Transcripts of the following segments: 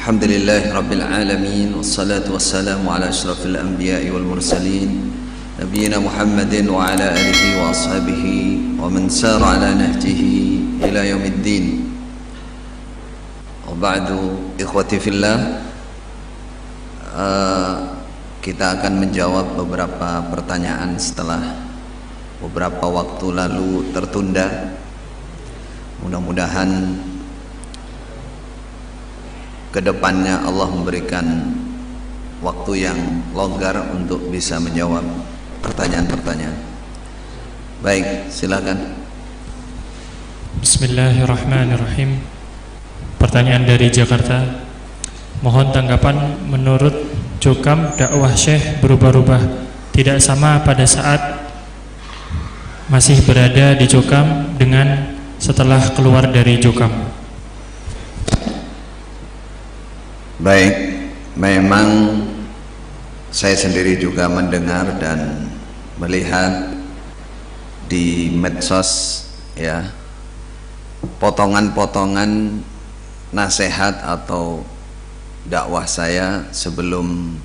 Alhamdulillahi Rabbil Alamin, wassalatu wassalamu ala ashrafil anbiya'i wal mursalin Nabiyyina Muhammadin wa ala alihi wa ashabihi wa man sara ala nahjihi ila yaumiddin. Wa ba'du, ikhwati fillah, kita akan menjawab beberapa pertanyaan setelah beberapa waktu lalu tertunda. Mudah-mudahan kedepannya Allah memberikan waktu yang longgar untuk bisa menjawab pertanyaan-pertanyaan. Baik, silakan. Bismillahirrahmanirrahim. Pertanyaan dari Jakarta. Mohon tanggapan, menurut Jokam dakwah Syekh berubah-ubah, tidak sama pada saat masih berada di Jokam dengan setelah keluar dari Jokam. Baik, memang saya sendiri juga mendengar dan melihat di medsos, ya, potongan-potongan nasihat atau dakwah saya sebelum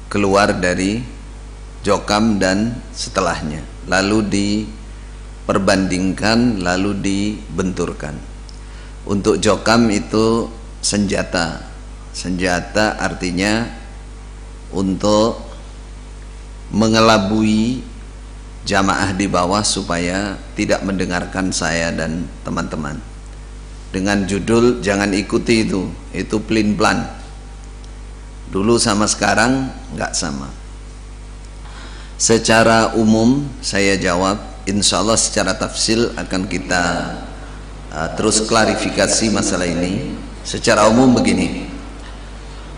keluar dari Jokam dan setelahnya, lalu diperbandingkan, lalu dibenturkan. Untuk Jokam itu senjata artinya untuk mengelabui jamaah di bawah supaya tidak mendengarkan saya dan teman-teman, dengan judul jangan ikuti itu plin plan. Dulu sama sekarang nggak sama. Secara umum saya jawab, insya Allah secara tafsil akan kita terus klarifikasi masalah ini. Secara umum begini,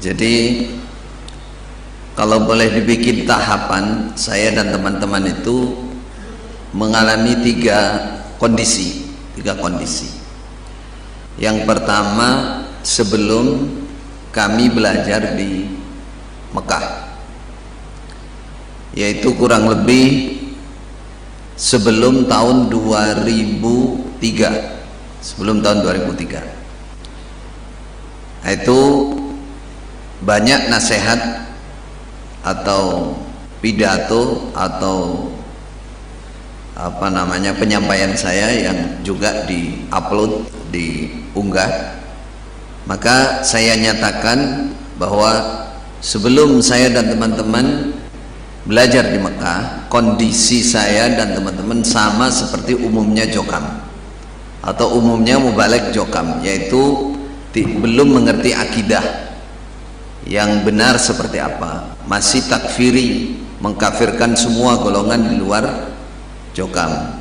jadi kalau boleh dibikin tahapan, saya dan teman-teman itu mengalami tiga kondisi. Yang pertama, sebelum kami belajar di Mekah, yaitu kurang lebih sebelum tahun 2003. Sebelum tahun 2003 itu banyak nasihat atau pidato atau penyampaian saya yang juga diupload, diunggah. Maka saya nyatakan bahwa sebelum saya dan teman-teman belajar di Mekah, kondisi saya dan teman-teman sama seperti umumnya Jokam atau umumnya mubalek Jokam, yaitu belum mengerti akidah yang benar seperti apa, masih takfiri, mengkafirkan semua golongan di luar Jokam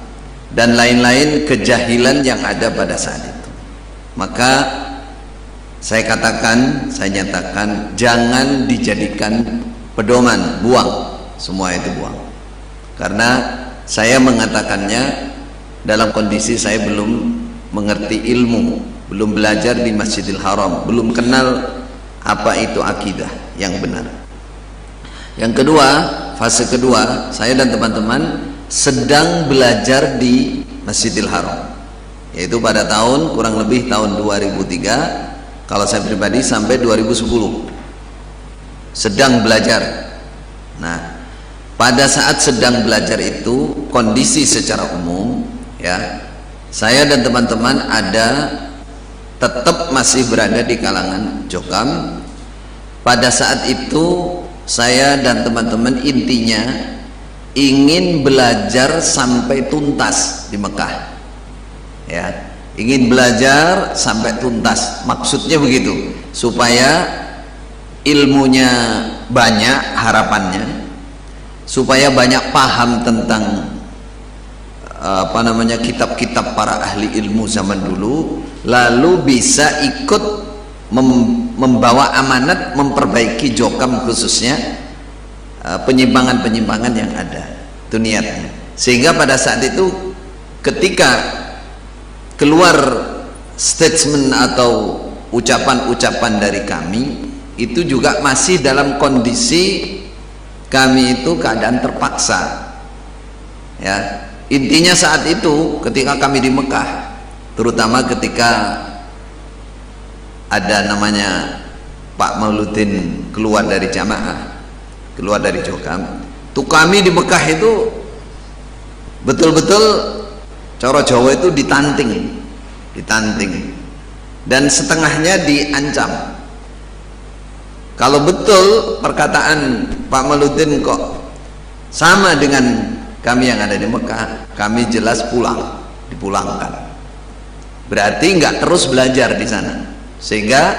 dan lain-lain kejahilan yang ada pada saat itu. Maka saya nyatakan jangan dijadikan pedoman, buang semua itu, buang. Karena saya mengatakannya dalam kondisi saya belum mengerti ilmu, belum belajar di Masjidil Haram, belum kenal apa itu akidah yang benar. Yang kedua, fase kedua, saya dan teman-teman sedang belajar di Masjidil Haram, yaitu pada tahun kurang lebih tahun 2003, kalau saya pribadi sampai 2010 sedang belajar. Nah, pada saat sedang belajar itu kondisi secara umum, ya, saya dan teman-teman tetap masih berada di kalangan Jokam. Pada saat itu saya dan teman-teman intinya ingin belajar sampai tuntas di Mekah, ya, ingin belajar sampai tuntas. Maksudnya begitu, supaya ilmunya banyak, harapannya supaya banyak paham tentang kitab-kitab para ahli ilmu zaman dulu, lalu bisa ikut membawa amanat memperbaiki Jokam, khususnya penyimpangan-penyimpangan yang ada. Itu niatnya. Sehingga pada saat itu ketika keluar statement atau ucapan-ucapan dari kami, itu juga masih dalam kondisi kami itu keadaan terpaksa, ya. Intinya saat itu ketika kami di Mekah, terutama ketika ada namanya Pak Mauludin keluar dari jamaah, keluar dari Jokam, tuh kami di Mekah itu betul-betul cara Jawa itu ditanting, dan setengahnya diancam. Kalau betul perkataan Pak Mauludin kok sama dengan kami yang ada di Mekah, kami jelas dipulangkan. Berarti nggak terus belajar di sana, sehingga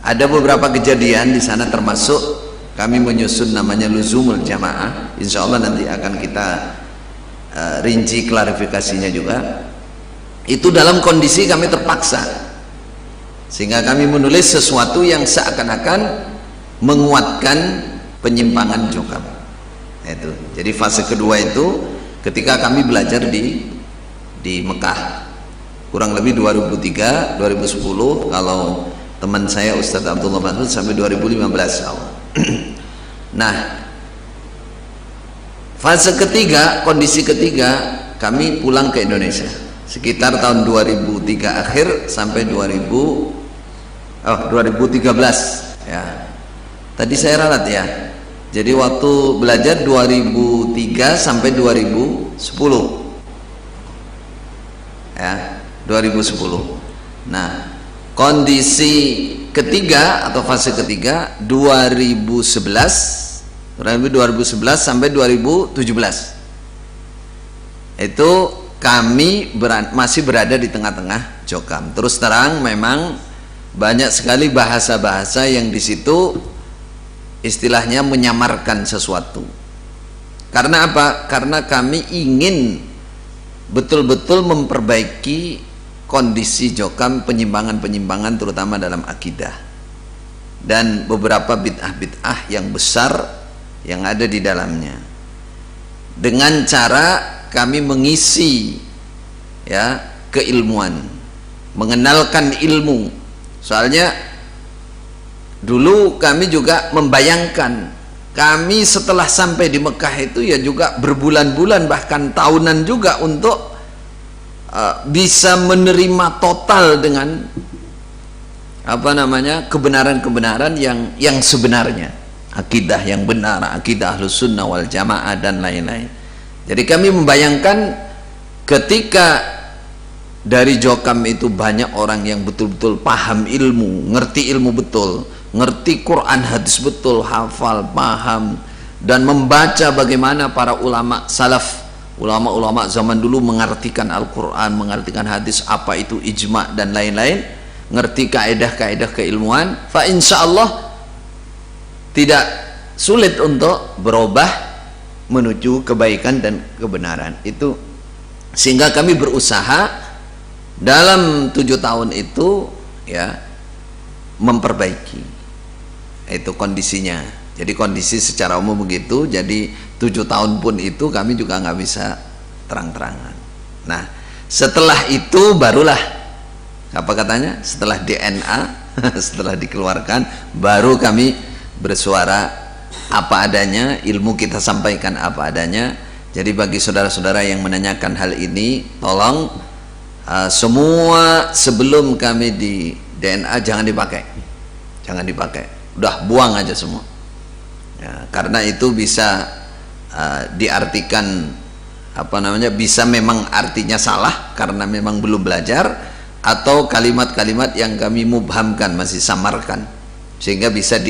ada beberapa kejadian di sana, termasuk kami menyusun namanya luzumul jamaah. Insya Allah nanti akan kita rinci klarifikasinya juga. Itu dalam kondisi kami terpaksa, sehingga kami menulis sesuatu yang seakan-akan menguatkan penyimpangan Jokam. Itu. Jadi fase kedua itu ketika kami belajar di Mekah, kurang lebih 2003, 2010, kalau teman saya Ustadz Abdullah Masud sampai 2015 awal. Nah, fase ketiga, kondisi ketiga, kami pulang ke Indonesia sekitar tahun 2003 akhir sampai 2013 ya. Tadi saya ralat ya. Jadi waktu belajar 2003 sampai 2010 ya, 2010. Nah, kondisi ketiga atau fase ketiga 2011 sampai 2017 itu kami masih berada di tengah-tengah Jokam. Terus terang memang banyak sekali bahasa-bahasa yang di situ istilahnya menyamarkan sesuatu. Karena apa? Karena kami ingin betul-betul memperbaiki kondisi Jokam, penyimpangan-penyimpangan terutama dalam akidah dan beberapa bid'ah-bid'ah yang besar yang ada di dalamnya, dengan cara kami mengisi ya keilmuan, mengenalkan ilmu. Soalnya dulu kami juga membayangkan, kami setelah sampai di Mekah itu ya juga berbulan-bulan bahkan tahunan juga untuk bisa menerima total dengan apa namanya kebenaran-kebenaran yang sebenarnya, akidah yang benar, akidah Ahlus Sunnah wal Jamaah dan lain-lain. Jadi kami membayangkan ketika dari Jokam itu banyak orang yang betul-betul paham ilmu, ngerti ilmu betul, ngerti Quran hadis betul, hafal, paham, dan membaca bagaimana para ulama salaf, ulama-ulama zaman dulu mengartikan Al-Quran, mengartikan hadis, apa itu ijma dan lain-lain, ngerti kaedah-kaedah keilmuan. Fa insyaallah tidak sulit untuk berubah menuju kebaikan dan kebenaran itu, sehingga kami berusaha dalam 7 tahun itu ya memperbaiki itu kondisinya. Jadi kondisi secara umum begitu. Jadi 7 tahun pun itu kami juga nggak bisa terang-terangan. Nah, setelah itu barulah apa katanya, setelah DNA setelah dikeluarkan baru kami bersuara apa adanya, ilmu kita sampaikan apa adanya. Jadi bagi saudara-saudara yang menanyakan hal ini, tolong semua sebelum kami di DNA jangan dipakai, udah buang aja semua ya, karena itu bisa diartikan apa namanya, bisa memang artinya salah karena memang belum belajar, atau kalimat-kalimat yang kami mubhamkan, masih samarkan, sehingga bisa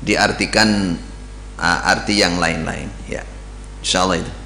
diartikan arti yang lain-lain ya, insyaallah itu.